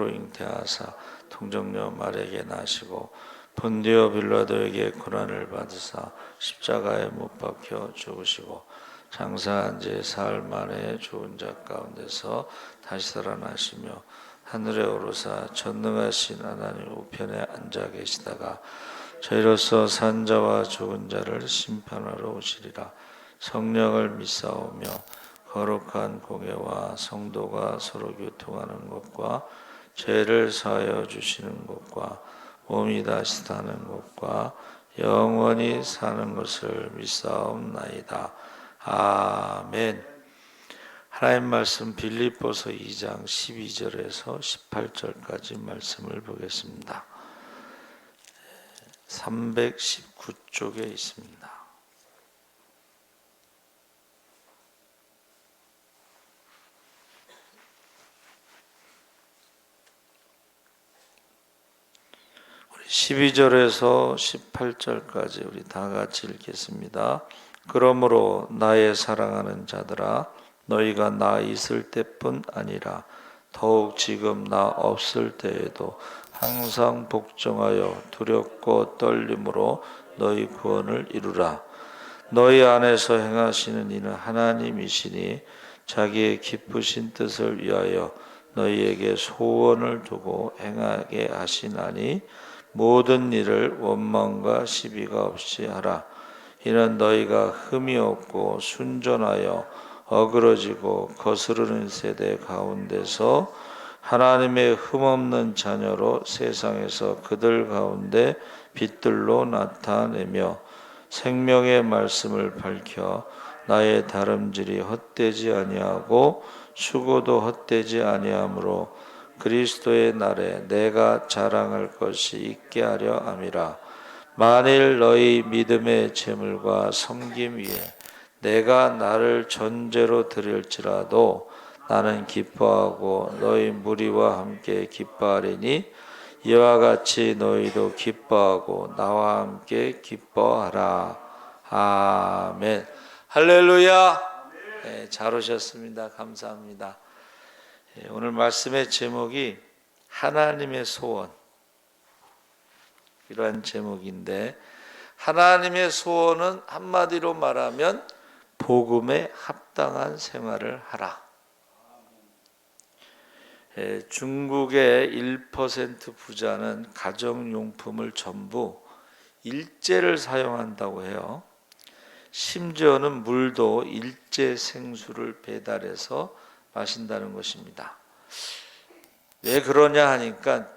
잉태하사 통정녀 마리아에게 나시고 본디오 빌라도에게 고난을 받으사 십자가에 못 박혀 죽으시고 장사한 지 사흘 만에 죽은 자 가운데서 다시 살아나시며 하늘에 오르사 전능하신 하나님 우편에 앉아 계시다가 저희로서 산 자와 죽은 자를 심판하러 오시리라. 성령을 믿사오며 거룩한 공예와 성도가 서로 교통하는 것과 죄를 사하여 주시는 것과 몸이 다시 사는 것과 영원히 사는 것을 믿사옵나이다. 아멘. 하나님 말씀 빌립보서 2장 12절에서 18절까지 말씀을 보겠습니다. 319쪽에 있습니다. 우리 12절에서 18절까지 우리 다 같이 읽겠습니다. 그러므로 나의 사랑하는 자들아 너희가 나 있을 때뿐 아니라 더욱 지금 나 없을 때에도 항상 복종하여 두렵고 떨림으로 너희 구원을 이루라. 너희 안에서 행하시는 이는 하나님이시니 자기의 기쁘신 뜻을 위하여 너희에게 소원을 두고 행하게 하시나니 모든 일을 원망과 시비가 없이 하라. 이는 너희가 흠이 없고 순전하여 어그러지고 거스르는 세대 가운데서 하나님의 흠없는 자녀로 세상에서 그들 가운데 빛들로 나타내며 생명의 말씀을 밝혀 나의 다름질이 헛되지 아니하고 수고도 헛되지 아니하므로 그리스도의 날에 내가 자랑할 것이 있게 하려 함이라. 만일 너희 믿음의 재물과 섬김 위에 내가 나를 전제로 드릴지라도 나는 기뻐하고 너희 무리와 함께 기뻐하리니 이와 같이 너희도 기뻐하고 나와 함께 기뻐하라. 아멘. 할렐루야. 네, 잘 오셨습니다. 감사합니다. 오늘 말씀의 제목이 하나님의 소원, 이러한 제목인데, 하나님의 소원은 한마디로 말하면 복음에 합당한 생활을 하라. 중국의 1% 부자는 가정용품을 전부 일제를 사용한다고 해요. 심지어는 물도 일제 생수를 배달해서 마신다는 것입니다. 왜 그러냐 하니까,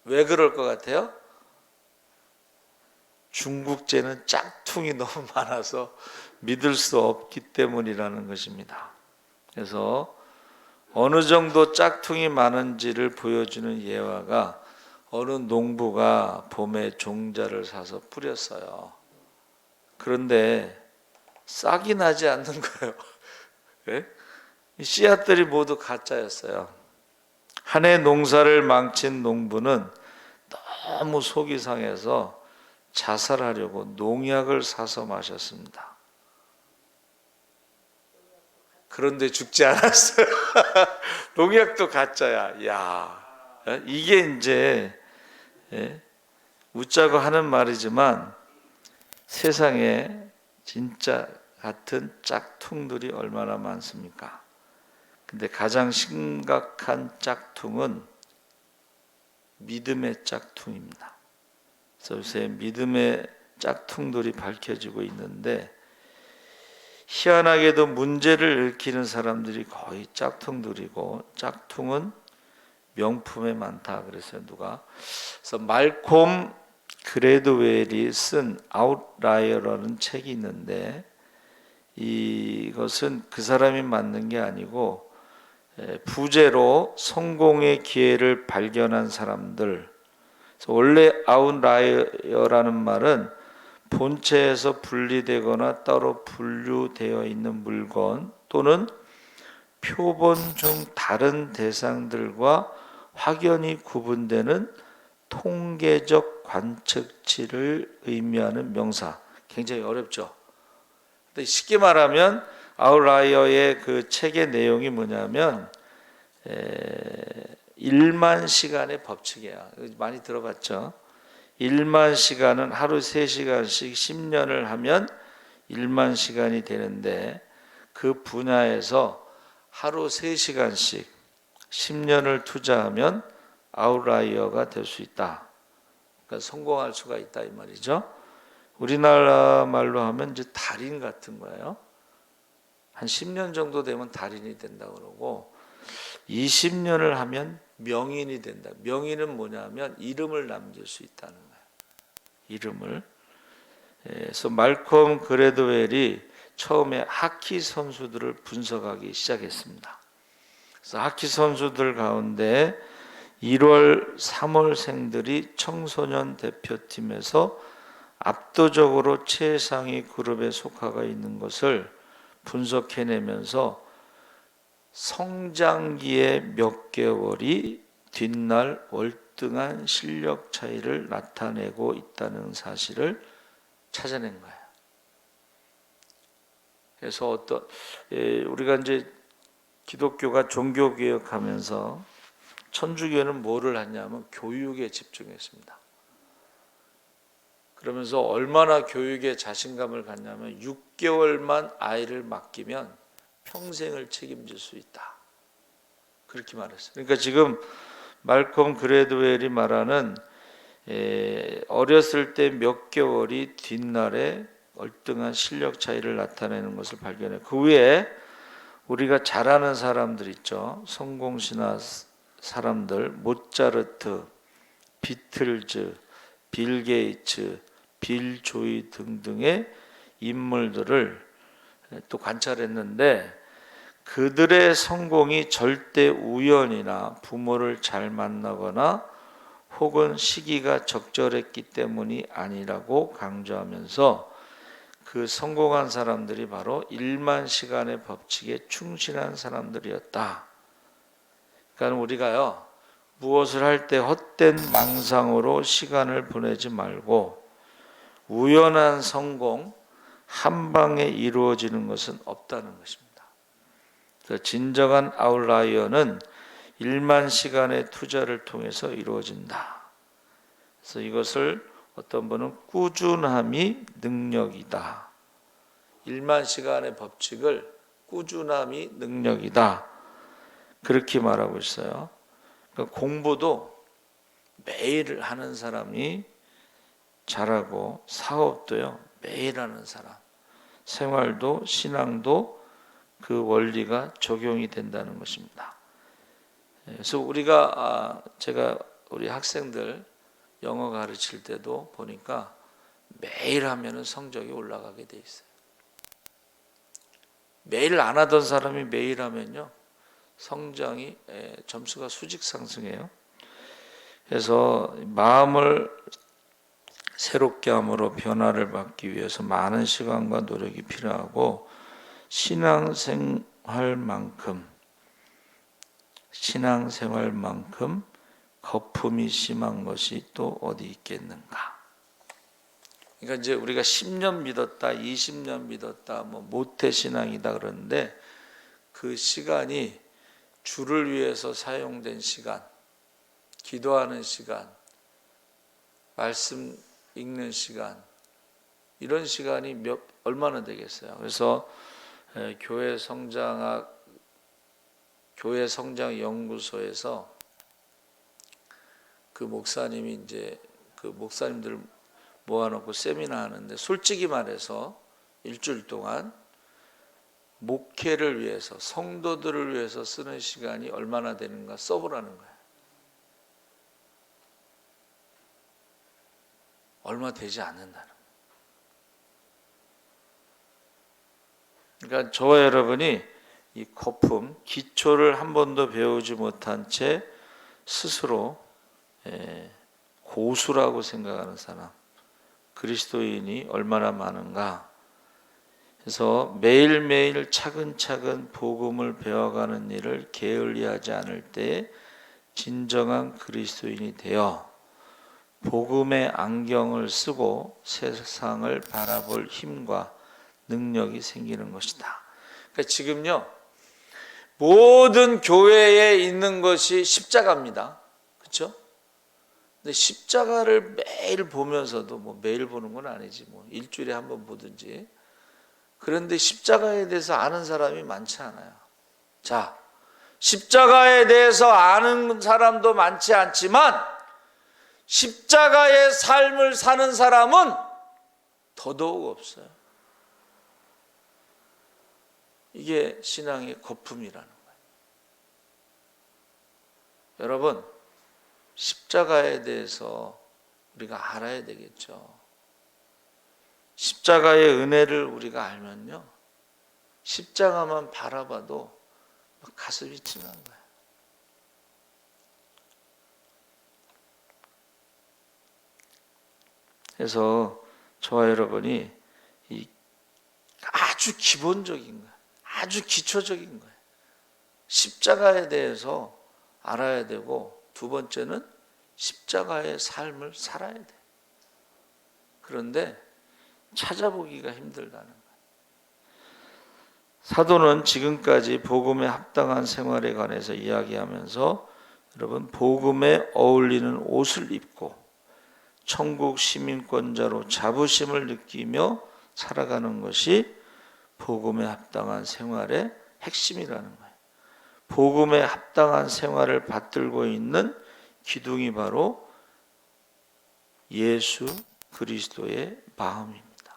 왜 그럴 것 같아요? 중국제는 짝퉁이 너무 많아서 믿을 수 없기 때문이라는 것입니다. 그래서 어느 정도 짝퉁이 많은지를 보여주는 예화가, 어느 농부가 봄에 종자를 사서 뿌렸어요. 그런데 싹이 나지 않는 거예요. 네? 씨앗들이 모두 가짜였어요. 한 해 농사를 망친 농부는 너무 속이 상해서 자살하려고 농약을 사서 마셨습니다. 그런데 죽지 않았어요. 농약도 가짜야. 야, 이게 이제 웃자고 하는 말이지만 세상에 진짜 같은 짝퉁들이 얼마나 많습니까? 근데 가장 심각한 짝퉁은 믿음의 짝퉁입니다. 그래서 요새 믿음의 짝퉁들이 밝혀지고 있는데, 희한하게도 문제를 일으키는 사람들이 거의 짝퉁들이고, 짝퉁은 명품에 많다 그랬어요. 누가? 그래서 말콤 그레드웰이 쓴 아웃라이어라는 책이 있는데, 이것은 그 사람이 만든 게 아니고 부재로 성공의 기회를 발견한 사람들. 원래 아웃라이어라는 말은 본체에서 분리되거나 따로 분류되어 있는 물건 또는 표본 중 다른 대상들과 확연히 구분되는 통계적 관측치를 의미하는 명사. 굉장히 어렵죠. 근데 쉽게 말하면 아웃라이어의 그 책의 내용이 뭐냐면, 1만 시간의 법칙이야. 많이 들어봤죠? 1만 시간은 하루 3시간씩 10년을 하면 1만 시간이 되는데 그 분야에서 하루 3시간씩 10년을 투자하면 아웃라이어가 될 수 있다. 그러니까 성공할 수가 있다 이 말이죠. 우리나라 말로 하면 이제 달인 같은 거예요. 한 10년 정도 되면 달인이 된다 그러고 20년을 하면 명인이 된다. 명인은 뭐냐면 이름을 남길 수 있다는 거예요. 이름을. 그래서 말콤 그레드웰이 처음에 하키 선수들을 분석하기 시작했습니다. 그래서 하키 선수들 가운데 1월, 3월생들이 청소년 대표팀에서 압도적으로 최상위 그룹에 속하가 있는 것을 분석해내면서 성장기의 몇 개월이 뒷날 월등한 실력 차이를 나타내고 있다는 사실을 찾아낸 거예요. 그래서 우리가 이제 기독교가 종교개혁하면서 천주교는 뭐를 했냐면 교육에 집중했습니다. 그러면서 얼마나 교육에 자신감을 갖냐면 6개월만 아이를 맡기면 평생을 책임질 수 있다. 그렇게 말했어요. 그러니까 지금 말콤 그레드웰이 말하는 어렸을 때 몇 개월이 뒷날에 월등한 실력 차이를 나타내는 것을 발견해. 그 위에 우리가 잘 아는 사람들 있죠. 성공신화 사람들, 모차르트, 비틀즈, 빌 게이츠, 빌 조이 등등의 인물들을 또 관찰했는데 그들의 성공이 절대 우연이나 부모를 잘 만나거나 혹은 시기가 적절했기 때문이 아니라고 강조하면서 그 성공한 사람들이 바로 1만 시간의 법칙에 충실한 사람들이었다. 그러니까 우리가요 무엇을 할 때 헛된 망상으로 시간을 보내지 말고 우연한 성공 한 방에 이루어지는 것은 없다는 것입니다. 그래서 진정한 아웃라이어는 1만 시간의 투자를 통해서 이루어진다. 그래서 이것을 어떤 분은 꾸준함이 능력이다. 1만 시간의 법칙을 꾸준함이 능력이다. 그렇게 말하고 있어요. 그러니까 공부도 매일 하는 사람이 잘하고 사업도요 매일 하는 사람, 생활도 신앙도 그 원리가 적용이 된다는 것입니다. 그래서 제가 우리 학생들 영어 가르칠 때도 보니까 매일 하면은 성적이 올라가게 돼 있어요. 매일 안 하던 사람이 매일 하면요 성장이 점수가 수직 상승해요. 그래서 마음을 새롭게 함으로 변화를 받기 위해서 많은 시간과 노력이 필요하고 신앙생활만큼 거품이 심한 것이 또 어디 있겠는가. 그러니까 이제 우리가 10년 믿었다, 20년 믿었다, 모태신앙이다 그러는데 그 시간이 주를 위해서 사용된 시간, 기도하는 시간, 말씀 읽는 시간, 이런 시간이 얼마나 되겠어요. 그래서 교회 성장 연구소에서 그 목사님이 이제 그 목사님들 모아놓고 세미나 하는데 솔직히 말해서 일주일 동안 목회를 위해서 성도들을 위해서 쓰는 시간이 얼마나 되는가 써보라는 거예요. 얼마 되지 않는다는 거예요. 그러니까 저와 여러분이 이 거품, 기초를 한 번도 배우지 못한 채 스스로 고수라고 생각하는 사람, 그리스도인이 얼마나 많은가. 그래서 매일매일 차근차근 복음을 배워가는 일을 게을리하지 않을 때 진정한 그리스도인이 되어 복음의 안경을 쓰고 세상을 바라볼 힘과 능력이 생기는 것이다. 그러니까 지금요 모든 교회에 있는 것이 십자가입니다. 그렇죠? 근데 십자가를 매일 보면서도, 뭐 매일 보는 건 아니지, 뭐 일주일에 한 번 보든지, 그런데 십자가에 대해서 아는 사람이 많지 않아요. 자, 십자가에 대해서 아는 사람도 많지 않지만 십자가의 삶을 사는 사람은 더더욱 없어요. 이게 신앙의 거품이라는 거예요. 여러분, 십자가에 대해서 우리가 알아야 되겠죠. 십자가의 은혜를 우리가 알면요, 십자가만 바라봐도 가슴이 찡한 거예요. 그래서 저와 여러분이 이 아주 기본적인 거예요. 아주 기초적인 거예요. 십자가에 대해서 알아야 되고, 두 번째는 십자가의 삶을 살아야 돼요. 그런데 찾아보기가 힘들다는 거예요. 사도는 지금까지 복음에 합당한 생활에 관해서 이야기하면서, 여러분, 복음에 어울리는 옷을 입고 천국 시민권자로 자부심을 느끼며 살아가는 것이 복음에 합당한 생활의 핵심이라는 거예요. 복음에 합당한 생활을 받들고 있는 기둥이 바로 예수 그리스도의 마음입니다.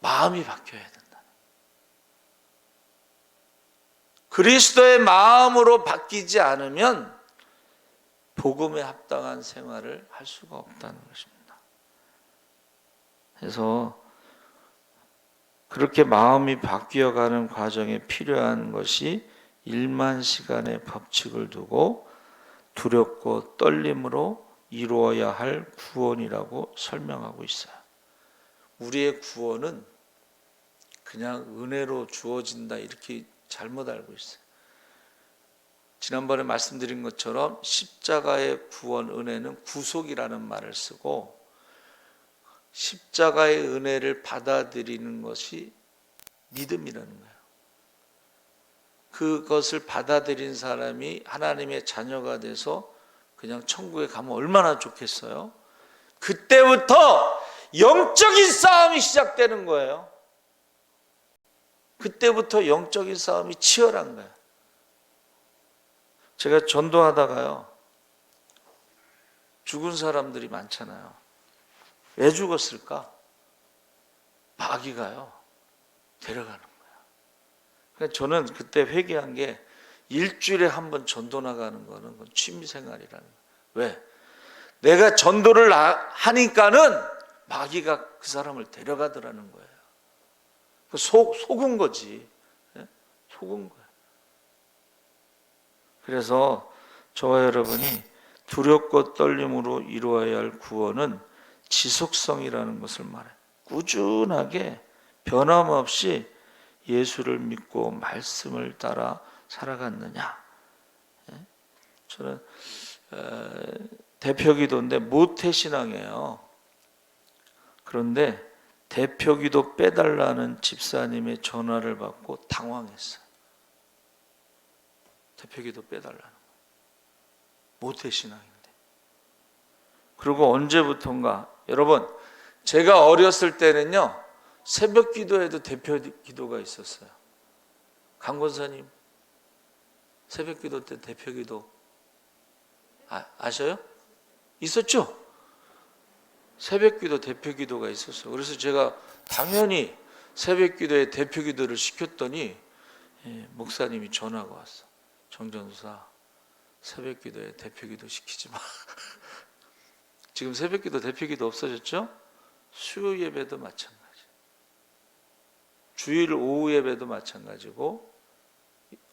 마음이 바뀌어야 된다. 그리스도의 마음으로 바뀌지 않으면 복음에 합당한 생활을 할 수가 없다는 것입니다. 그래서 그렇게 마음이 바뀌어가는 과정에 필요한 것이 1만 시간의 법칙을 두고 두렵고 떨림으로 이루어야 할 구원이라고 설명하고 있어요. 우리의 구원은 그냥 은혜로 주어진다, 이렇게 잘못 알고 있어요. 지난번에 말씀드린 것처럼 십자가의 구원 은혜는 구속이라는 말을 쓰고, 십자가의 은혜를 받아들이는 것이 믿음이라는 거예요. 그것을 받아들인 사람이 하나님의 자녀가 돼서 그냥 천국에 가면 얼마나 좋겠어요? 그때부터 영적인 싸움이 시작되는 거예요. 그때부터 영적인 싸움이 치열한 거예요. 제가 전도하다가요, 죽은 사람들이 많잖아요. 왜 죽었을까? 마귀가요, 데려가는 거예요. 그러니까 저는 그때 회개한 게, 일주일에 한 번 전도 나가는 거는 취미생활이라는 거예요. 왜? 내가 전도를 하니까는 마귀가 그 사람을 데려가더라는 거예요. 속은 거지. 속은 거예요. 그래서 저와 여러분이 두렵고 떨림으로 이루어야 할 구원은 지속성이라는 것을 말해요. 꾸준하게 변함없이 예수를 믿고 말씀을 따라 살아갔느냐. 저는 대표기도인데 모태신앙이에요. 그런데 대표기도 빼달라는 집사님의 전화를 받고 당황했어요. 대표기도 빼달라는 거예요. 모태신앙인데. 그리고 언제부턴가, 여러분, 제가 어렸을 때는요, 새벽 기도에도 대표 기도가 있었어요. 강권사님, 새벽 기도 때 대표 기도 아셔요? 있었죠? 새벽 기도 대표 기도가 있었어요. 그래서 제가 당연히 새벽 기도에 대표 기도를 시켰더니 목사님이 전화가 왔어. 정전사, 새벽 기도에 대표 기도 시키지 마. 지금 새벽 기도 대표 기도 없어졌죠? 수요 예배도 마찬가지. 주일 오후 예배도 마찬가지고,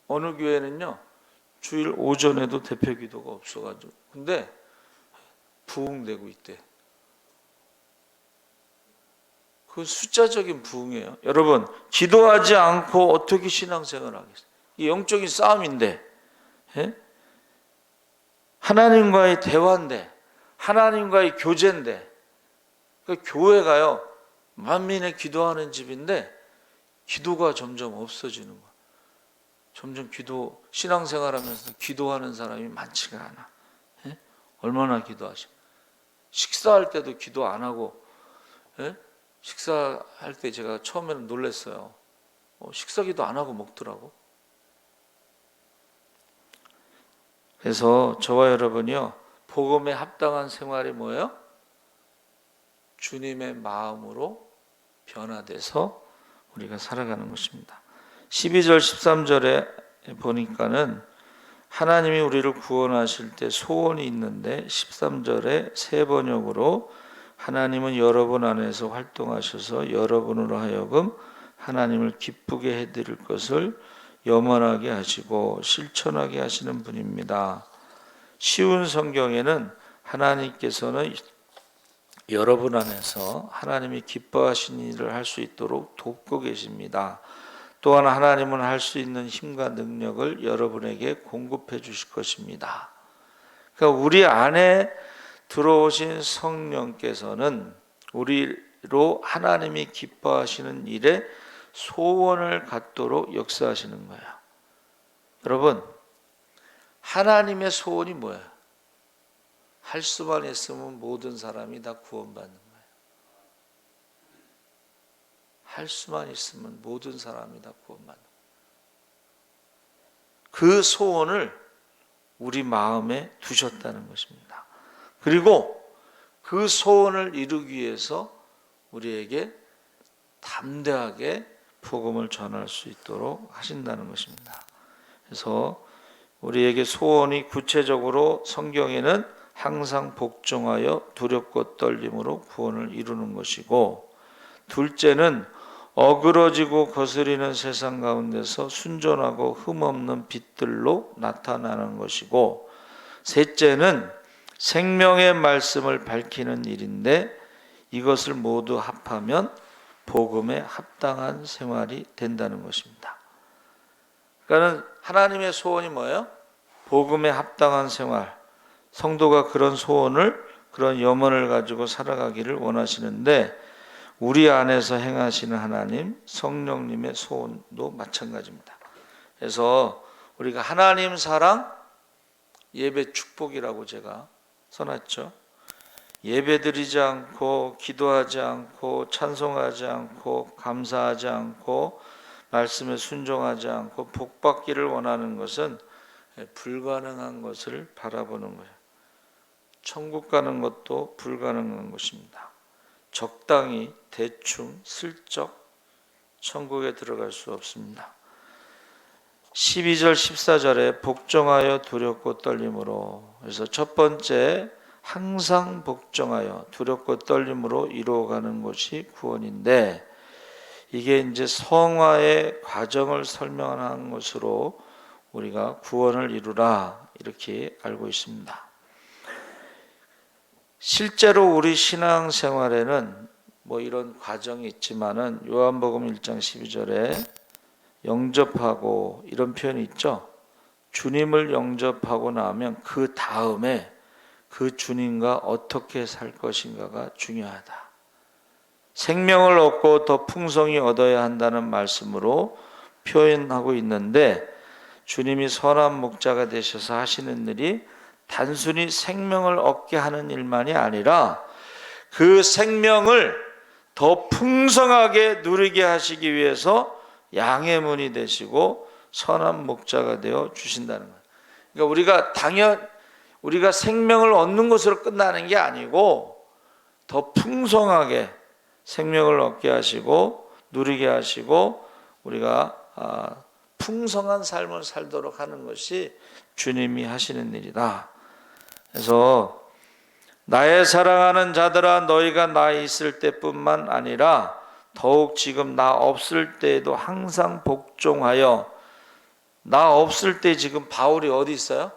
어느 교회는요, 주일 오전에도 대표 기도가 없어가지고, 근데 부흥되고 있대. 그 숫자적인 부흥이에요. 여러분, 기도하지 않고 어떻게 신앙생활을 하겠어요? 이 영적인 싸움인데, 하나님과의 대화인데, 하나님과의 교제인데, 그 교회가요, 만민의 기도하는 집인데 기도가 점점 없어지는 거야. 점점 신앙생활하면서 기도하는 사람이 많지가 않아. 예? 얼마나 기도하시? 식사할 때도 기도 안 하고, 예? 식사할 때 제가 처음에는 놀랐어요. 식사기도 안 하고 먹더라고. 그래서 저와 여러분이요, 복음에 합당한 생활이 뭐예요? 주님의 마음으로 변화돼서 우리가 살아가는 것입니다. 12절 13절에 보니까는 하나님이 우리를 구원하실 때 소원이 있는데 13절에 새 번역으로 하나님은 여러분 안에서 활동하셔서 여러분으로 하여금 하나님을 기쁘게 해드릴 것을 염원하게 하시고 실천하게 하시는 분입니다. 쉬운 성경에는 하나님께서는 여러분 안에서 하나님이 기뻐하신 일을 할 수 있도록 돕고 계십니다. 또한 하나님은 할 수 있는 힘과 능력을 여러분에게 공급해 주실 것입니다. 그러니까 우리 안에 들어오신 성령께서는 우리로 하나님이 기뻐하시는 일에 소원을 갖도록 역사하시는 거예요. 여러분, 하나님의 소원이 뭐예요? 할 수만 있으면 모든 사람이 다 구원받는 거예요. 할 수만 있으면 모든 사람이 다 구원받는 거예요. 그 소원을 우리 마음에 두셨다는 것입니다. 그리고 그 소원을 이루기 위해서 우리에게 담대하게 복음을 전할 수 있도록 하신다는 것입니다. 그래서 우리에게 소원이 구체적으로 성경에는 항상 복종하여 두렵고 떨림으로 구원을 이루는 것이고, 둘째는 어그러지고 거스리는 세상 가운데서 순전하고 흠없는 빛들로 나타나는 것이고, 셋째는 생명의 말씀을 밝히는 일인데 이것을 모두 합하면 복음에 합당한 생활이 된다는 것입니다. 그러니까 하나님의 소원이 뭐예요? 복음에 합당한 생활. 성도가 그런 소원을, 그런 염원을 가지고 살아가기를 원하시는데 우리 안에서 행하시는 하나님, 성령님의 소원도 마찬가지입니다. 그래서 우리가 하나님 사랑, 예배 축복이라고 제가 써놨죠. 예배드리지 않고 기도하지 않고 찬송하지 않고 감사하지 않고 말씀에 순종하지 않고 복받기를 원하는 것은 불가능한 것을 바라보는 거예요. 천국 가는 것도 불가능한 것입니다. 적당히 대충 슬쩍 천국에 들어갈 수 없습니다. 12절 14절에 복종하여 두렵고 떨림으로, 그래서 첫 번째 항상 복종하여 두렵고 떨림으로 이루어가는 것이 구원인데, 이게 이제 성화의 과정을 설명하는 것으로 우리가 구원을 이루라 이렇게 알고 있습니다. 실제로 우리 신앙생활에는 뭐 이런 과정이 있지만은 요한복음 1장 12절에 영접하고 이런 표현이 있죠. 주님을 영접하고 나면 그 다음에 그 주님과 어떻게 살 것인가가 중요하다. 생명을 얻고 더 풍성히 얻어야 한다는 말씀으로 표현하고 있는데, 주님이 선한 목자가 되셔서 하시는 일이 단순히 생명을 얻게 하는 일만이 아니라 그 생명을 더 풍성하게 누리게 하시기 위해서 양의 문이 되시고 선한 목자가 되어 주신다는 거예요. 그러니까 우리가 생명을 얻는 것으로 끝나는 게 아니고 더 풍성하게 생명을 얻게 하시고 누리게 하시고 우리가 풍성한 삶을 살도록 하는 것이 주님이 하시는 일이다. 그래서 나의 사랑하는 자들아, 너희가 나 있을 때뿐만 아니라 더욱 지금 나 없을 때에도 항상 복종하여. 나 없을 때 지금 바울이 어디 있어요?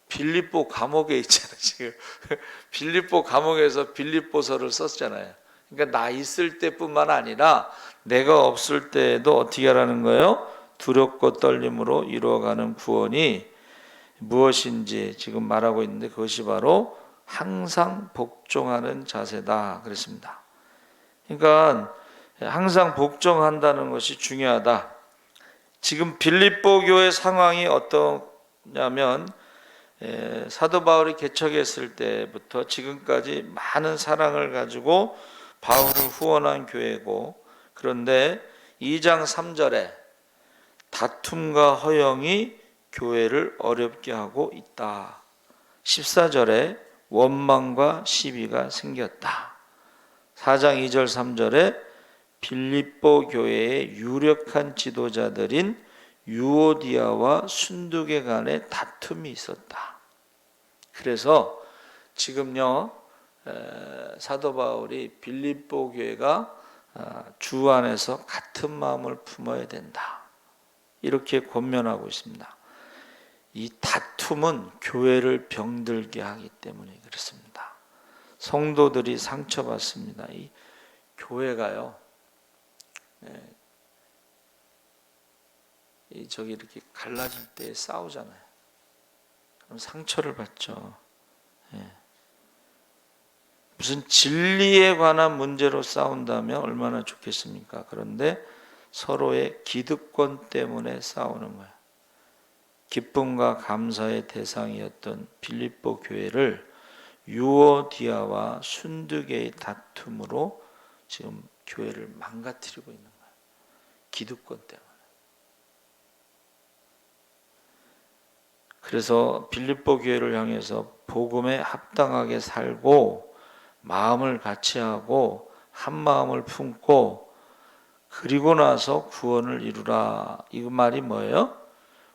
빌립보 감옥에 있잖아요. 지금 빌립보 감옥에서 빌립보서를 썼잖아요. 그러니까 나 있을 때뿐만 아니라 내가 없을 때에도 어떻게 하라는 거예요? 두렵고 떨림으로 이루어가는 구원이 무엇인지 지금 말하고 있는데, 그것이 바로 항상 복종하는 자세다 그랬습니다. 그러니까 항상 복종한다는 것이 중요하다. 지금 빌립보 교회 상황이 어떠냐면 사도 바울이 개척했을 때부터 지금까지 많은 사랑을 가지고 바울을 후원한 교회고, 그런데 2장 3절에 다툼과 허영이 교회를 어렵게 하고 있다. 14절에 원망과 시비가 생겼다. 4장 2절 3절에 빌립보 교회의 유력한 지도자들인 유오디아와 순두계 간에 다툼이 있었다. 그래서 지금요, 사도 바울이 빌립보 교회가 주 안에서 같은 마음을 품어야 된다, 이렇게 권면하고 있습니다. 이 다툼은 교회를 병들게 하기 때문에 그렇습니다. 성도들이 상처받습니다. 이 교회가요, 저기 이렇게 갈라질 때 싸우잖아요. 그럼 상처를 받죠. 무슨 진리에 관한 문제로 싸운다면 얼마나 좋겠습니까? 그런데 서로의 기득권 때문에 싸우는 거예요. 기쁨과 감사의 대상이었던 빌립보 교회를 유오디아와 순두계의 다툼으로 지금 교회를 망가뜨리고 있는 거예요. 기득권 때문에. 그래서 빌립보 교회를 향해서 복음에 합당하게 살고 마음을 같이 하고 한 마음을 품고 그리고 나서 구원을 이루라. 이 말이 뭐예요?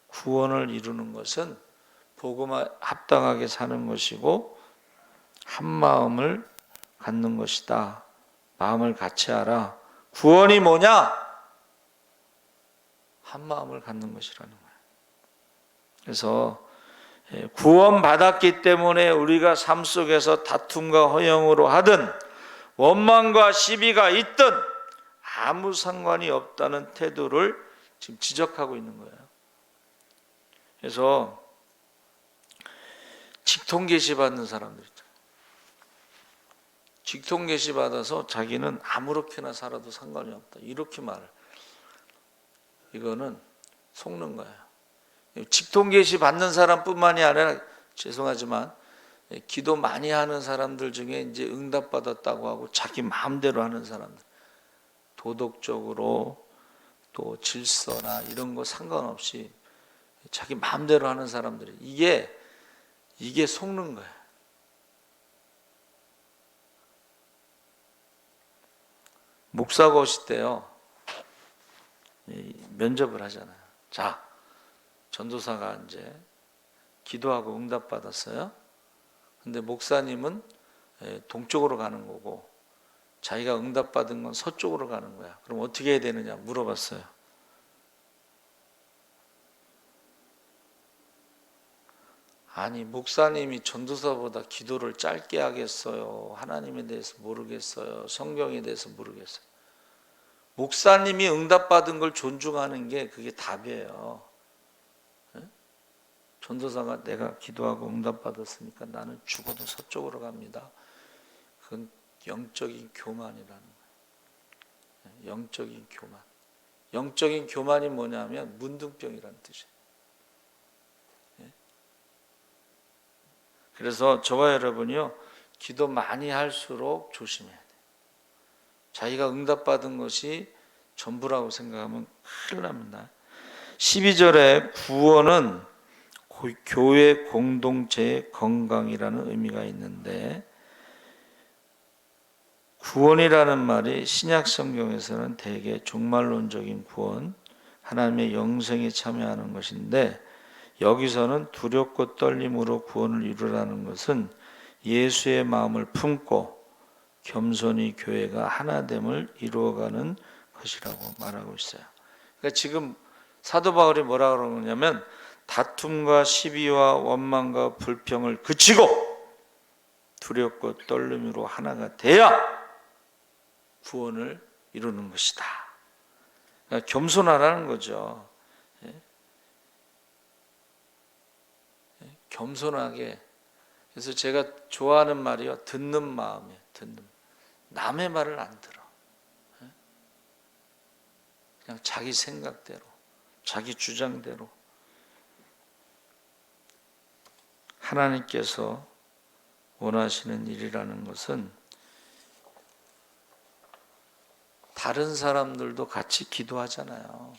구원을 이루는 것은 복음에 합당하게 사는 것이고 한 마음을 갖는 것이다. 마음을 같이 하라. 구원이 뭐냐? 한 마음을 갖는 것이라는 거예요. 그래서 구원 받았기 때문에 우리가 삶 속에서 다툼과 허영으로 하든 원망과 시비가 있든 아무 상관이 없다는 태도를 지금 지적하고 있는 거예요. 그래서 직통 계시 받는 사람들 있잖아요. 직통 계시 받아서 자기는 아무렇게나 살아도 상관이 없다, 이렇게 말을. 이거는 속는 거예요. 직통 계시 받는 사람뿐만이 아니라, 죄송하지만 기도 많이 하는 사람들 중에 이제 응답 받았다고 하고 자기 마음대로 하는 사람들, 도덕적으로 또 질서나 이런 거 상관없이 자기 마음대로 하는 사람들이 이게 속는 거예요. 목사가 오실 때요, 면접을 하잖아요. 자, 전도사가 이제 기도하고 응답 받았어요. 근데 목사님은 동쪽으로 가는 거고 자기가 응답 받은 건 서쪽으로 가는 거야. 그럼 어떻게 해야 되느냐 물어봤어요. 아니, 목사님이 전도사보다 기도를 짧게 하겠어요? 하나님에 대해서 모르겠어요? 성경에 대해서 모르겠어요? 목사님이 응답받은 걸 존중하는 게 그게 답이에요. 전도사가 내가 기도하고 응답받았으니까 나는 죽어도 서쪽으로 갑니다. 그건 영적인 교만이라는 거예요. 영적인 교만. 영적인 교만이 뭐냐면 문둥병이라는 뜻이에요. 그래서 저와 여러분이요, 기도 많이 할수록 조심해야 돼요. 자기가 응답받은 것이 전부라고 생각하면 큰일 납니다. 12절에 구원은 교회 공동체의 건강이라는 의미가 있는데, 구원이라는 말이 신약 성경에서는 대개 종말론적인 구원, 하나님의 영생에 참여하는 것인데, 여기서는 두렵고 떨림으로 구원을 이루라는 것은 예수의 마음을 품고 겸손히 교회가 하나됨을 이루어가는 것이라고 말하고 있어요. 그러니까 지금 사도 바울이 뭐라 그러냐면 다툼과 시비와 원망과 불평을 그치고 두렵고 떨림으로 하나가 돼야 구원을 이루는 것이다. 그러니까 겸손하라는 거죠. 겸손하게. 그래서 제가 좋아하는 말이요, 듣는 마음이에요. 듣는. 남의 말을 안 들어. 그냥 자기 생각대로, 자기 주장대로. 하나님께서 원하시는 일이라는 것은 다른 사람들도 같이 기도하잖아요.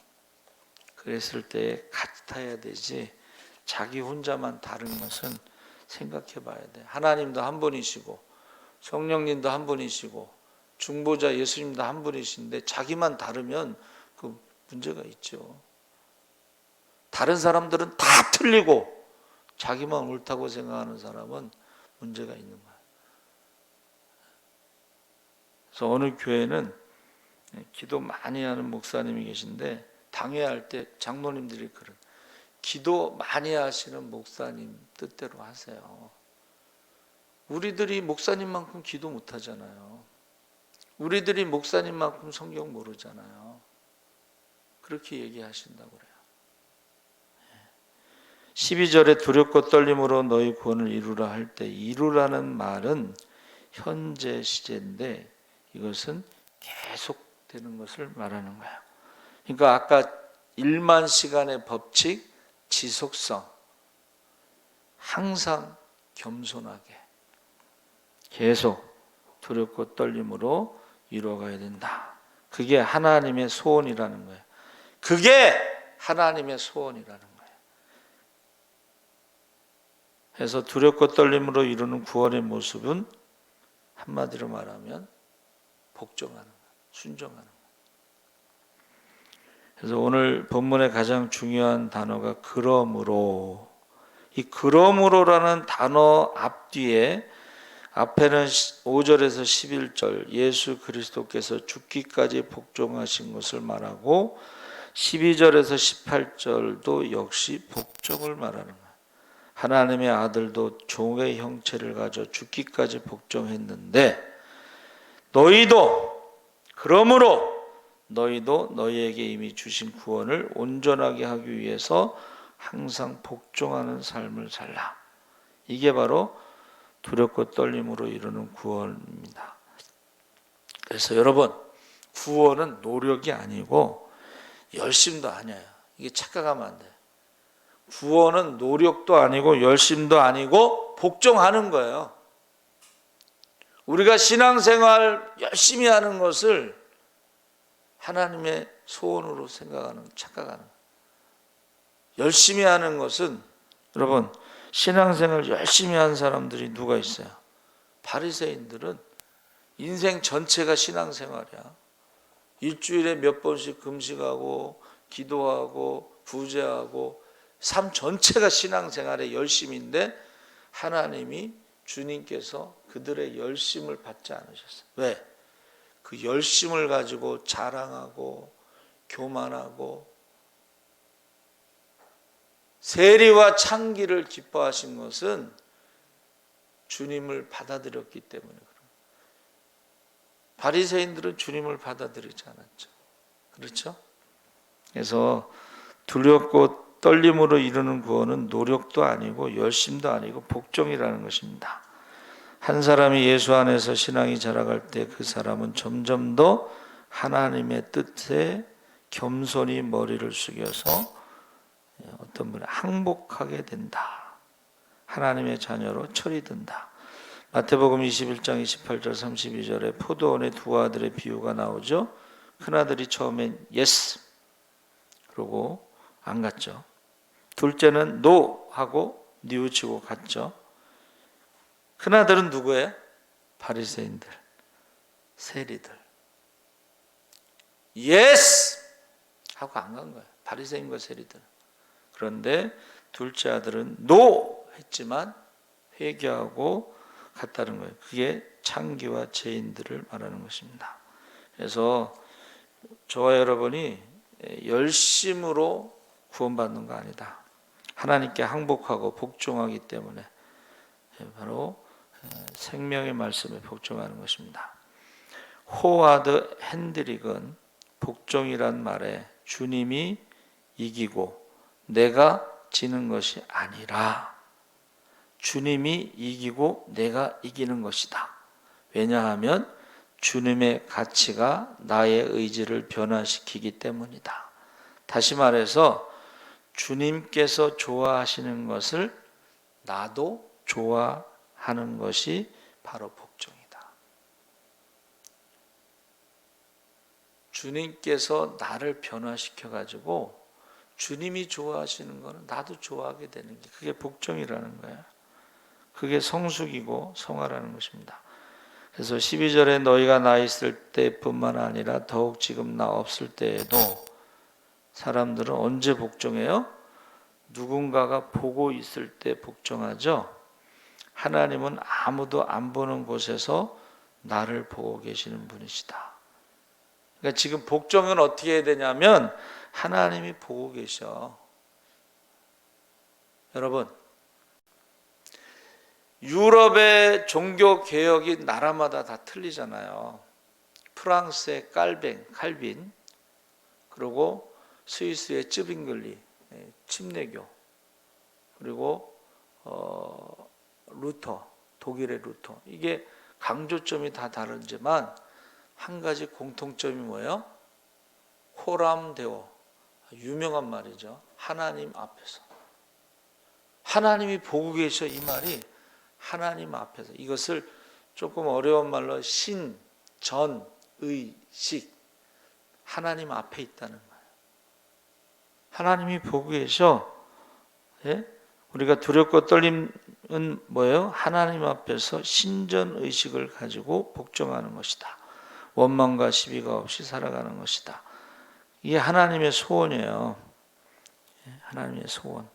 그랬을 때 같아야 되지, 자기 혼자만 다른 것은 생각해 봐야 돼. 하나님도 한 분이시고 성령님도 한 분이시고 중보자 예수님도 한 분이신데 자기만 다르면 그 문제가 있죠. 다른 사람들은 다 틀리고 자기만 옳다고 생각하는 사람은 문제가 있는 거예요. 그래서 어느 교회는 기도 많이 하는 목사님이 계신데 당회할 때 장로님들이 그런, 기도 많이 하시는 목사님 뜻대로 하세요. 우리들이 목사님만큼 기도 못하잖아요. 우리들이 목사님만큼 성경 모르잖아요. 그렇게 얘기하신다고 그래요. 12절에 두렵고 떨림으로 너희 구원을 이루라 할 때, 이루라는 말은 현재 시제인데 이것은 계속되는 것을 말하는 거예요. 그러니까 아까 1만 시간의 법칙, 지속성, 항상 겸손하게 계속 두렵고 떨림으로 이루어가야 된다. 그게 하나님의 소원이라는 거예요. 그게 하나님의 소원이라는 거예요. 그래서 두렵고 떨림으로 이루는 구원의 모습은 한마디로 말하면 복종하는 거예요. 순종하는 거예요. 그래서 오늘 본문의 가장 중요한 단어가 그러므로, 이 그러므로라는 단어 앞뒤에, 앞에는 5절에서 11절 예수 그리스도께서 죽기까지 복종하신 것을 말하고 12절에서 18절도 역시 복종을 말하는 거예요. 하나님의 아들도 종의 형체를 가져 죽기까지 복종했는데 너희도, 그러므로 너희도 너희에게 이미 주신 구원을 온전하게 하기 위해서 항상 복종하는 삶을 살라. 이게 바로 두렵고 떨림으로 이루는 구원입니다. 그래서 여러분, 구원은 노력이 아니고 열심도 아니에요. 이게 착각하면 안 돼요. 구원은 노력도 아니고 열심도 아니고 복종하는 거예요. 우리가 신앙생활 열심히 하는 것을 하나님의 소원으로 생각하는, 착각하는 거예요. 열심히 하는 것은, 여러분, 신앙생활 열심히 한 사람들이 누가 있어요? 바리새인들은 인생 전체가 신앙생활이야. 일주일에 몇 번씩 금식하고 기도하고 구제하고 삶 전체가 신앙생활의 열심인데 하나님이, 주님께서 그들의 열심을 받지 않으셨어요. 왜? 그 열심을 가지고 자랑하고 교만하고 세리와 창기를 기뻐하신 것은 주님을 받아들였기 때문에 그래요. 바리새인들은 주님을 받아들이지 않았죠. 그렇죠? 그래서 두렵고 떨림으로 이루는 구원은 노력도 아니고 열심도 아니고 복종이라는 것입니다. 한 사람이 예수 안에서 신앙이 자라갈 때 그 사람은 점점 더 하나님의 뜻에 겸손히 머리를 숙여서 어떤 분은 항복하게 된다. 하나님의 자녀로 처리된다. 마태복음 21장 28절 32절에 포도원의 두 아들의 비유가 나오죠. 큰아들이 처음엔 예스 그러고 안 갔죠. 둘째는 노 하고 뉘우치고 갔죠. 큰아들은 누구예요? 바리새인들, 세리들. 예스 하고 안 간 거예요. 바리새인과 세리들. 그런데 둘째 아들은 노 했지만 회개하고 갔다는 거예요. 그게 창기와 죄인들을 말하는 것입니다. 그래서 저와 여러분이 열심으로 구원받는 거 아니다. 하나님께 항복하고 복종하기 때문에 바로 생명의 말씀에 복종하는 것입니다. 호와드 핸드릭은 복종이란 말에 주님이 이기고 내가 지는 것이 아니라 주님이 이기고 내가 이기는 것이다. 왜냐하면 주님의 가치가 나의 의지를 변화시키기 때문이다. 다시 말해서 주님께서 좋아하시는 것을 나도 좋아하는 것이 바로 복종이다. 주님께서 나를 변화시켜 가지고 주님이 좋아하시는 것은 나도 좋아하게 되는 게 그게 복종이라는 거야. 그게 성숙이고 성화라는 것입니다. 그래서 12절에 너희가 나 있을 때뿐만 아니라 더욱 지금 나 없을 때에도 사람들은 언제 복종해요? 누군가가 보고 있을 때 복종하죠. 하나님은 아무도 안 보는 곳에서 나를 보고 계시는 분이시다. 그러니까 지금 복종은 어떻게 해야 되냐면 하나님이 보고 계셔. 여러분, 유럽의 종교 개혁이 나라마다 다 틀리잖아요. 프랑스의 칼빈, 그리고 스위스의 쯔빙글리, 침례교, 그리고 루터, 독일의 루터. 이게 강조점이 다 다르지만 한 가지 공통점이 뭐예요? 코람 데오, 유명한 말이죠. 하나님 앞에서. 하나님이 보고 계셔, 이 말이 하나님 앞에서. 이것을 조금 어려운 말로 신, 전, 의, 식. 하나님 앞에 있다는 거예요. 하나님이 보고 계셔. 예? 우리가 두렵고 떨림은 뭐예요? 하나님 앞에서 신전의식을 가지고 복종하는 것이다. 원망과 시비가 없이 살아가는 것이다. 이게 하나님의 소원이에요. 하나님의 소원.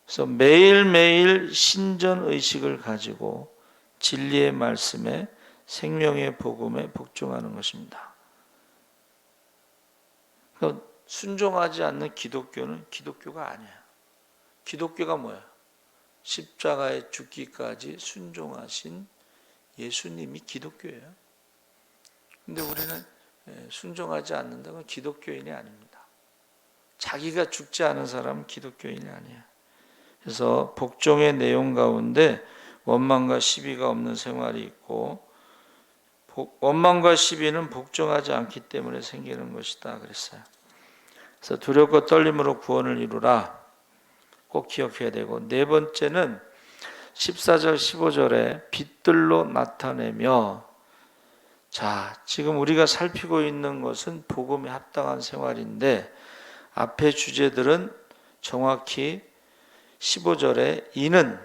그래서 매일매일 신전의식을 가지고 진리의 말씀에 생명의 복음에 복종하는 것입니다. 그러니까 순종하지 않는 기독교는 기독교가 아니야. 기독교가 뭐야? 십자가에 죽기까지 순종하신 예수님이 기독교예요. 근데 우리는 순종하지 않는다면 기독교인이 아닙니다. 자기가 죽지 않은 사람은 기독교인이 아니야. 그래서 복종의 내용 가운데 원망과 시비가 없는 생활이 있고, 원망과 시비는 복종하지 않기 때문에 생기는 것이다 그랬어요. 그래서 두렵고 떨림으로 구원을 이루라. 꼭 기억해야 되고, 네 번째는 14절 15절에 빛들로 나타내며, 자, 지금 우리가 살피고 있는 것은 복음에 합당한 생활인데 앞에 주제들은 정확히 15절에 이는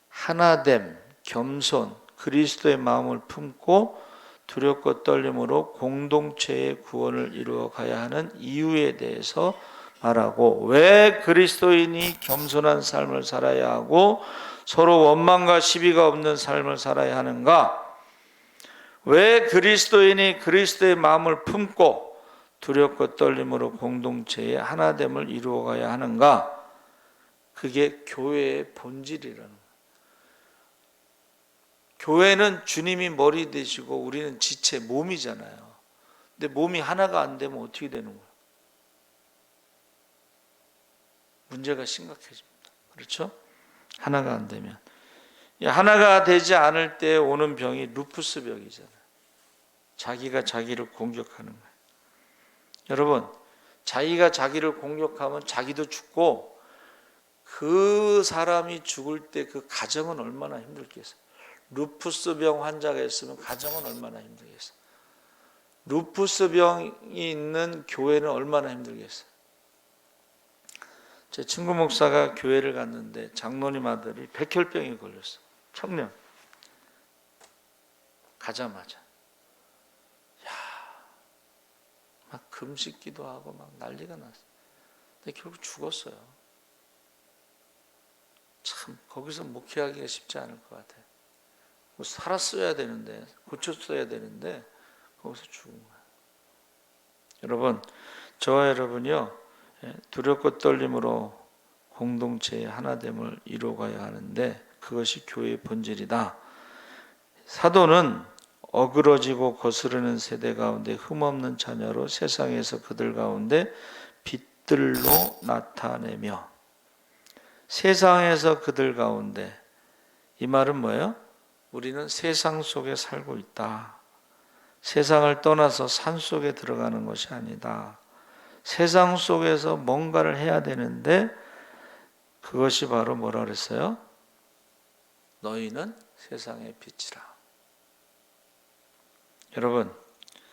하나됨, 겸손, 그리스도의 마음을 품고 두렵고 떨림으로 공동체의 구원을 이루어 가야 하는 이유에 대해서 말하고, 왜 그리스도인이 겸손한 삶을 살아야 하고 서로 원망과 시비가 없는 삶을 살아야 하는가? 왜 그리스도인이 그리스도의 마음을 품고 두렵고 떨림으로 공동체의 하나됨을 이루어가야 하는가? 그게 교회의 본질이라는 거예요. 교회는 주님이 머리 되시고 우리는 지체, 몸이잖아요. 근데 몸이 하나가 안 되면 어떻게 되는 거예요? 문제가 심각해집니다. 그렇죠? 하나가 안 되면. 하나가 되지 않을 때 오는 병이 루푸스 병이잖아요. 자기가 자기를 공격하는 거예요. 여러분, 자기가 자기를 공격하면 자기도 죽고 그 사람이 죽을 때 그 가정은 얼마나 힘들겠어요. 루푸스 병 환자가 있으면 가정은 얼마나 힘들겠어요. 루푸스 병이 있는 교회는 얼마나 힘들겠어요. 제 친구 목사가 교회를 갔는데 장로님 아들이 백혈병에 걸렸어. 청년. 가자마자. 막 금식기도 하고 막 난리가 났어. 근데 결국 죽었어요. 참 거기서 목회하기가 쉽지 않을 것 같아요. 살았어야 되는데, 고쳤어야 되는데 거기서 죽은 거야. 여러분, 저와 여러분이요, 두렵고 떨림으로 공동체의 하나됨을 이루어가야 하는데 그것이 교회의 본질이다. 사도는 어그러지고 거스르는 세대 가운데 흠없는 자녀로 세상에서 그들 가운데 빛들로 나타내며, 세상에서 그들 가운데, 이 말은 뭐예요? 우리는 세상 속에 살고 있다. 세상을 떠나서 산속에 들어가는 것이 아니다. 세상 속에서 뭔가를 해야 되는데 그것이 바로 뭐라 그랬어요? 너희는 세상의 빛이라. 여러분,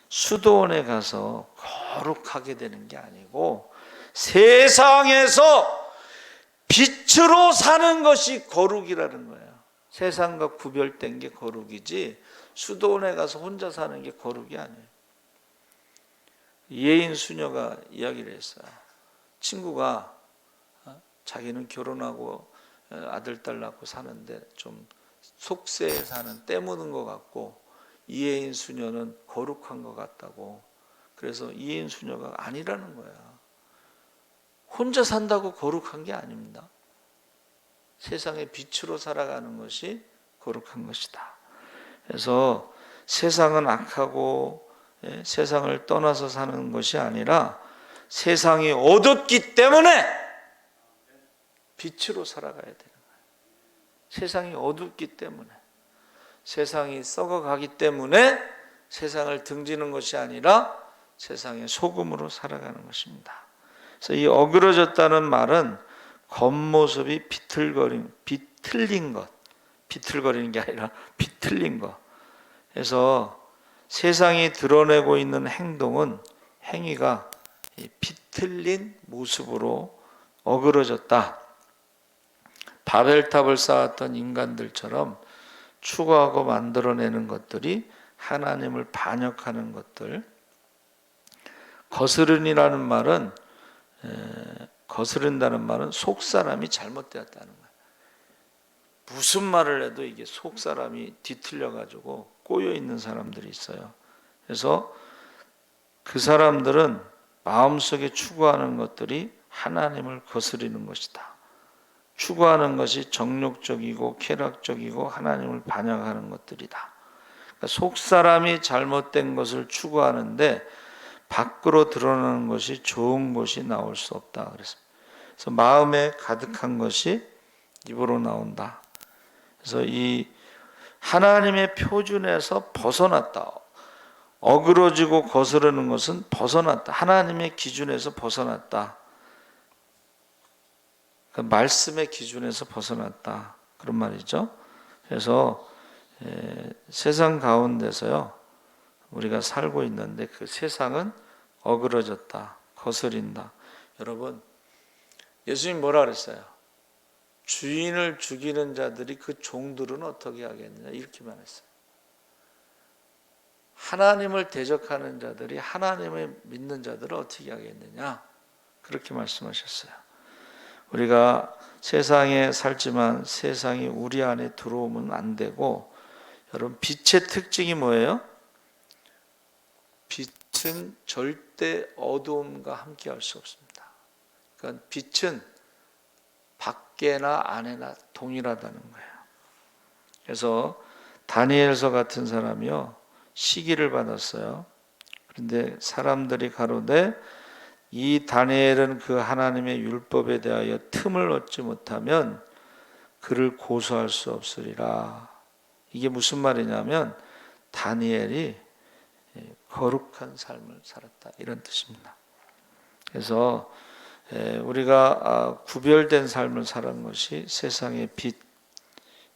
수도원에 가서 거룩하게 되는 게 아니고 세상에서 빛으로 사는 것이 거룩이라는 거예요. 세상과 구별된 게 거룩이지 수도원에 가서 혼자 사는 게 거룩이 아니에요. 예인 수녀가 이야기를 했어요. 친구가 자기는 결혼하고 아들 딸 낳고 사는데 좀 속세에 사는 때 묻은 것 같고 이예인 수녀는 거룩한 것 같다고. 그래서 이예인 수녀가 아니라는 거야. 혼자 산다고 거룩한 게 아닙니다. 세상의 빛으로 살아가는 것이 거룩한 것이다. 그래서 세상은 악하고 세상을 떠나서 사는 것이 아니라 세상이 어둡기 때문에 빛으로 살아가야 되는 거예요. 세상이 어둡기 때문에, 세상이 썩어가기 때문에 세상을 등지는 것이 아니라 세상의 소금으로 살아가는 것입니다. 그래서 이 어그러졌다는 말은 겉모습이 비틀린 것, 비틀거리는 게 아니라 비틀린 것. 그래서 세상이 드러내고 있는 행위가 비틀린 모습으로 어그러졌다. 바벨탑을 쌓았던 인간들처럼 추구하고 만들어내는 것들이 하나님을 반역하는 것들. 거스른다는 말은 속사람이 잘못되었다는 거예요. 무슨 말을 해도 이게 속사람이 뒤틀려가지고 꼬여있는 사람들이 있어요. 그래서 그 사람들은 마음속에 추구하는 것들이 하나님을 거스리는 것이다. 추구하는 것이 정욕적이고 쾌락적이고 하나님을 반역하는 것들이다. 그러니까 속사람이 잘못된 것을 추구하는데 밖으로 드러나는 것이 좋은 것이 나올 수 없다. 그래서 마음에 가득한 것이 입으로 나온다. 그래서 이 하나님의 표준에서 벗어났다. 어그러지고 거스르는 것은 벗어났다. 하나님의 기준에서 벗어났다. 그 말씀의 기준에서 벗어났다. 그런 말이죠. 그래서 세상 가운데서요, 우리가 살고 있는데 그 세상은 어그러졌다. 거스린다. 여러분, 예수님 뭐라 그랬어요? 주인을 죽이는 자들이 그 종들은 어떻게 하겠느냐 이렇게 말했어요. 하나님을 대적하는 자들이 하나님을 믿는 자들을 어떻게 하겠느냐 그렇게 말씀하셨어요. 우리가 세상에 살지만 세상이 우리 안에 들어오면 안 되고, 여러분 빛의 특징이 뭐예요? 빛은 절대 어두움과 함께 할 수 없습니다. 그러니까 빛은 밖에나 안에나 동일하다는 거예요. 그래서 다니엘서 같은 사람이요, 시기를 받았어요. 그런데 사람들이 가로되 이 다니엘은 그 하나님의 율법에 대하여 틈을 얻지 못하면 그를 고소할 수 없으리라. 이게 무슨 말이냐면 다니엘이 거룩한 삶을 살았다 이런 뜻입니다. 그래서 우리가 구별된 삶을 살은 것이 세상의 빛.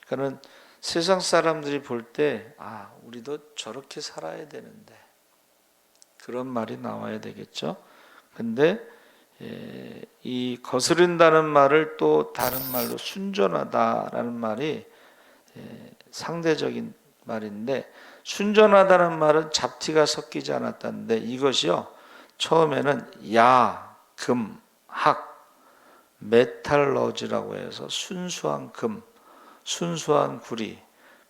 그러니까는 세상 사람들이 볼 때 우리도 저렇게 살아야 되는데 그런 말이 나와야 되겠죠. 근데 이 거스른다는 말을 또 다른 말로 순전하다라는 말이 상대적인 말인데, 순전하다는 말은 잡티가 섞이지 않았다는데 이것이요 처음에는 야, 금, 학, 메탈러지라고 해서 순수한 금, 순수한 구리,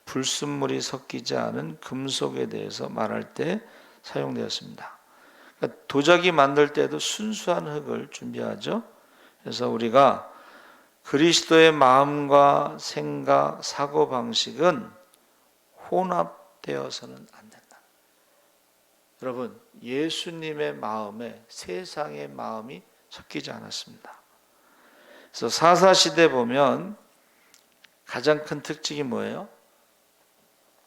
불순물이 섞이지 않은 금속에 대해서 말할 때 사용되었습니다. 그러니까 도자기 만들 때도 순수한 흙을 준비하죠. 그래서 우리가 그리스도의 마음과 생각, 사고방식은 혼합되어서는 안 된다. 여러분, 예수님의 마음에 세상의 마음이 섞이지 않았습니다. 그래서 사사시대 보면 가장 큰 특징이 뭐예요?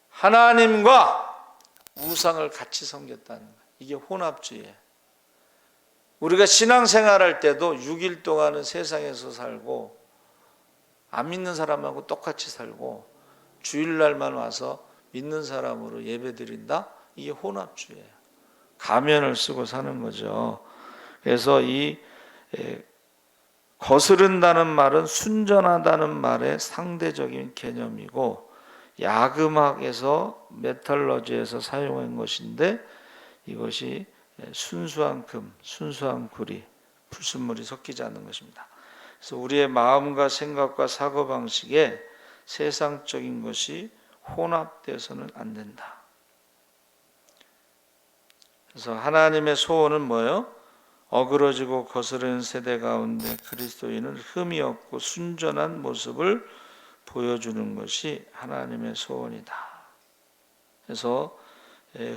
하나님과 우상을 같이 섬겼다는 거예요. 이게 혼합주의예요. 우리가 신앙생활할 때도 6일 동안은 세상에서 살고 안 믿는 사람하고 똑같이 살고 주일날만 와서 믿는 사람으로 예배드린다? 이게 혼합주의예요. 가면을 쓰고 사는 거죠. 그래서 이 거스른다는 말은 순전하다는 말의 상대적인 개념이고 야금학에서 메탈러지에서 사용한 것인데 이것이 순수한 금, 순수한 구리, 불순물이 섞이지 않는 것입니다. 그래서 우리의 마음과 생각과 사고방식에 세상적인 것이 혼합돼서는 안 된다. 그래서 하나님의 소원은 뭐예요? 어그러지고 거스르는 세대 가운데 그리스도인은 흠이 없고 순전한 모습을 보여주는 것이 하나님의 소원이다. 그래서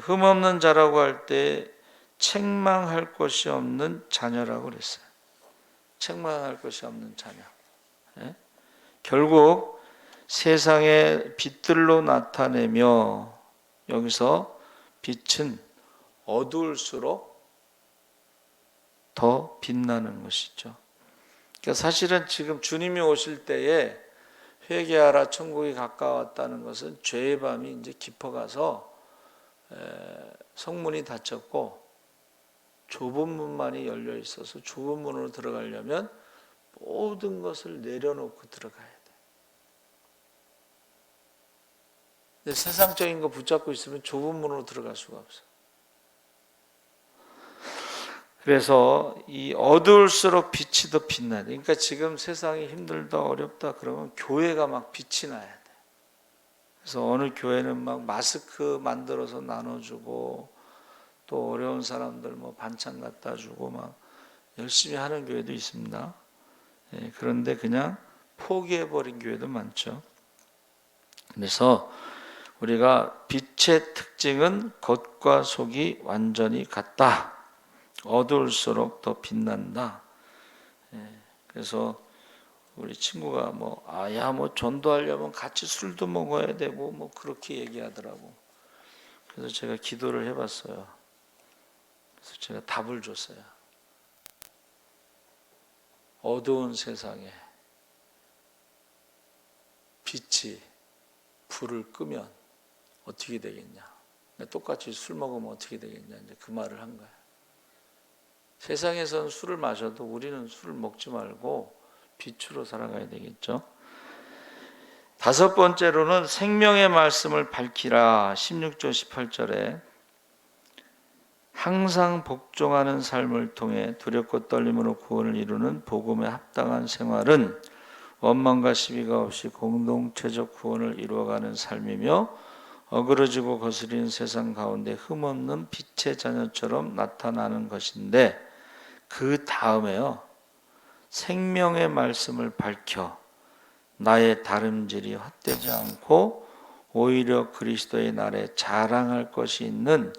흠 없는 자라고 할 때 책망할 것이 없는 자녀라고 그랬어요. 책망할 것이 없는 자녀. 결국 세상의 빛들로 나타내며 여기서 빛은 어두울수록 더 빛나는 것이죠. 그러니까 사실은 지금 주님이 오실 때에 회개하라 천국이 가까웠다는 것은 죄의 밤이 이제 깊어가서 성문이 닫혔고 좁은 문만이 열려 있어서 좁은 문으로 들어가려면 모든 것을 내려놓고 들어가야 돼. 근데 세상적인 거 붙잡고 있으면 좁은 문으로 들어갈 수가 없어. 그래서 이 어두울수록 빛이 더 빛나야 돼. 그러니까 지금 세상이 힘들다 어렵다 그러면 교회가 막 빛이 나야 돼. 그래서 어느 교회는 막 마스크 만들어서 나눠주고 또 어려운 사람들 뭐 반찬 갖다 주고 막 열심히 하는 교회도 있습니다. 그런데 그냥 포기해버린 교회도 많죠. 그래서 우리가 빛의 특징은 겉과 속이 완전히 같다. 어두울수록 더 빛난다. 그래서 우리 친구가 전도하려면 같이 술도 먹어야 되고 뭐 그렇게 얘기하더라고. 그래서 제가 기도를 해봤어요. 그래서 제가 답을 줬어요. 어두운 세상에 빛이 불을 끄면 어떻게 되겠냐? 똑같이 술 먹으면 어떻게 되겠냐? 이제 그 말을 한 거야. 세상에서는 술을 마셔도 우리는 술을 먹지 말고 빛으로 살아가야 되겠죠. 다섯 번째로는 생명의 말씀을 밝히라. 16절 18절에 항상 복종하는 삶을 통해 두렵고 떨림으로 구원을 이루는 복음에 합당한 생활은 원망과 시비가 없이 공동체적 구원을 이루어가는 삶이며 어그러지고 거스리는 세상 가운데 흠없는 빛의 자녀처럼 나타나는 것인데 그 다음에요. 생명의 말씀을 밝혀 나의 다름질이 헛되지 않고 오히려 그리스도의 날에 자랑할 것이 있는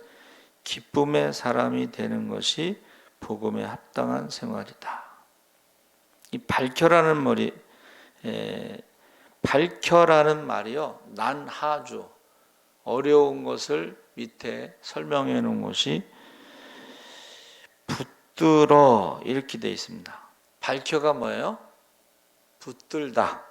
기쁨의 사람이 되는 것이 복음에 합당한 생활이다. 이 밝혀라는 밝혀라는 말이요. 난하주 어려운 것을 밑에 설명해 놓은 것이 붙들어 이렇게 되어 있습니다. 밝혀가 뭐예요? 붙들다.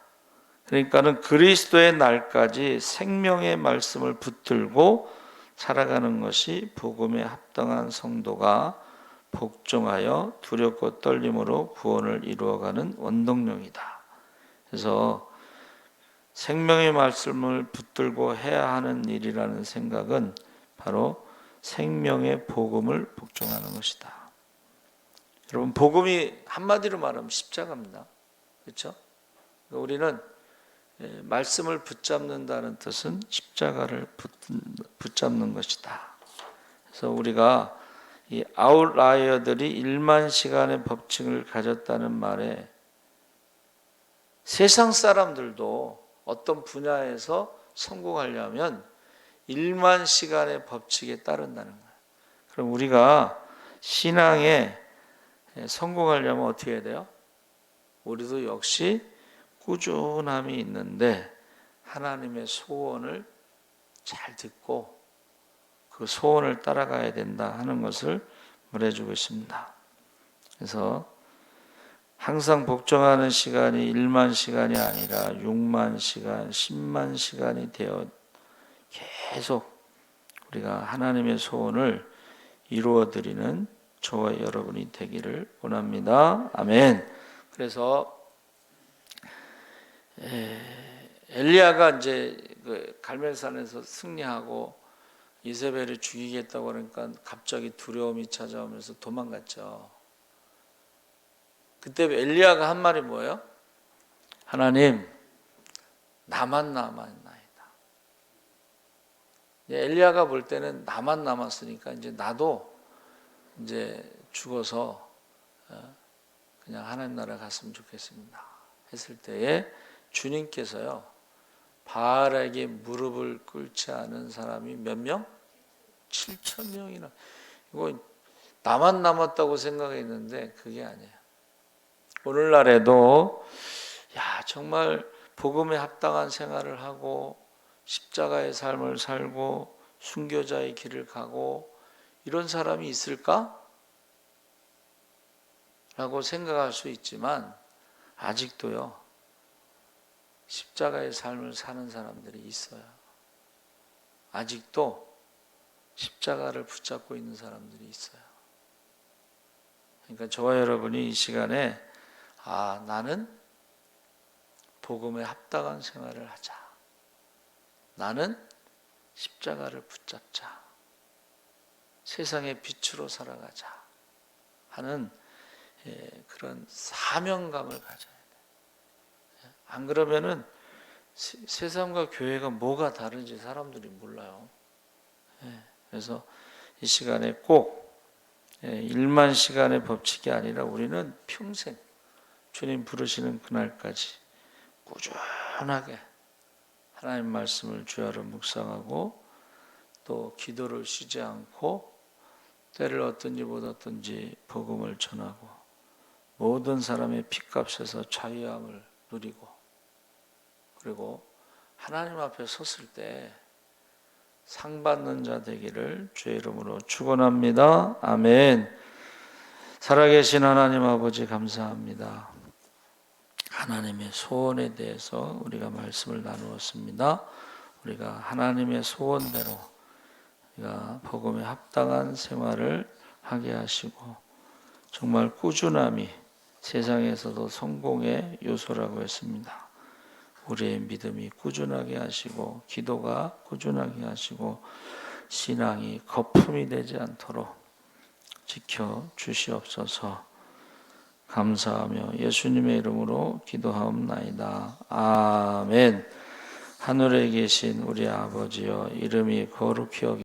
그러니까는 그리스도의 날까지 생명의 말씀을 붙들고 살아가는 것이 복음에 합당한 성도가 복종하여 두렵고 떨림으로 구원을 이루어가는 원동력이다. 그래서 생명의 말씀을 붙들고 해야 하는 일이라는 생각은 바로 생명의 복음을 복종하는 것이다. 여러분, 복음이 한마디로 말하면 십자가입니다. 그렇죠? 우리는 말씀을 붙잡는다는 뜻은 십자가를 붙잡는 것이다. 그래서 우리가 이 아웃라이어들이 1만 시간의 법칙을 가졌다는 말에 세상 사람들도 어떤 분야에서 성공하려면 1만 시간의 법칙에 따른다는 거예요. 그럼 우리가 신앙에 성공하려면 어떻게 해야 돼요? 우리도 역시 꾸준함이 있는데 하나님의 소원을 잘 듣고 그 그 소원을 따라가야 된다 하는 것을 말해주고 있습니다. 그래서 항상 복종하는 시간이 1만 시간이 아니라 6만 시간, 10만 시간이 되어 계속 우리가 하나님의 소원을 이루어드리는 저와 여러분이 되기를 원합니다. 아멘. 그래서 엘리야가 이제 그 갈멜산에서 승리하고 이세벨을 죽이겠다고 그러니까 갑자기 두려움이 찾아오면서 도망갔죠. 그때 엘리야가 한 말이 뭐예요? 하나님, 나만 남았나이다. 엘리야가 볼 때는 나만 남았으니까 이제 나도 이제 죽어서 그냥 하나님 나라 갔으면 좋겠습니다. 했을 때에 주님께서요, 바알에게 무릎을 꿇지 않은 사람이 몇 명? 7,000명이나. 이거 나만 남았다고 생각했는데 그게 아니에요. 오늘날에도 정말 복음에 합당한 생활을 하고 십자가의 삶을 살고 순교자의 길을 가고 이런 사람이 있을까? 라고 생각할 수 있지만 아직도요, 십자가의 삶을 사는 사람들이 있어요. 아직도 십자가를 붙잡고 있는 사람들이 있어요. 그러니까 저와 여러분이 이 시간에 나는 복음에 합당한 생활을 하자. 나는 십자가를 붙잡자. 세상의 빛으로 살아가자 하는 그런 사명감을 가져야 돼. 안 그러면은 세상과 교회가 뭐가 다른지 사람들이 몰라요. 그래서 이 시간에 꼭 1만 시간의 법칙이 아니라 우리는 평생 주님 부르시는 그날까지 꾸준하게 하나님 말씀을 주야로 묵상하고 또 기도를 쉬지 않고 때를 어떤지 못 어떤지 복음을 전하고 모든 사람의 핏값에서 자유함을 누리고 그리고 하나님 앞에 섰을 때 상 받는 자 되기를 주의 이름으로 축원합니다. 아멘. 살아계신 하나님 아버지 감사합니다. 하나님의 소원에 대해서 우리가 말씀을 나누었습니다. 우리가 하나님의 소원대로 우리가 복음에 합당한 생활을 하게 하시고 정말 꾸준함이 세상에서도 성공의 요소라고 했습니다. 우리의 믿음이 꾸준하게 하시고 기도가 꾸준하게 하시고 신앙이 거품이 되지 않도록 지켜 주시옵소서. 감사하며 예수님의 이름으로 기도하옵나이다. 아멘. 하늘에 계신 우리 아버지여, 이름이 거룩히 여기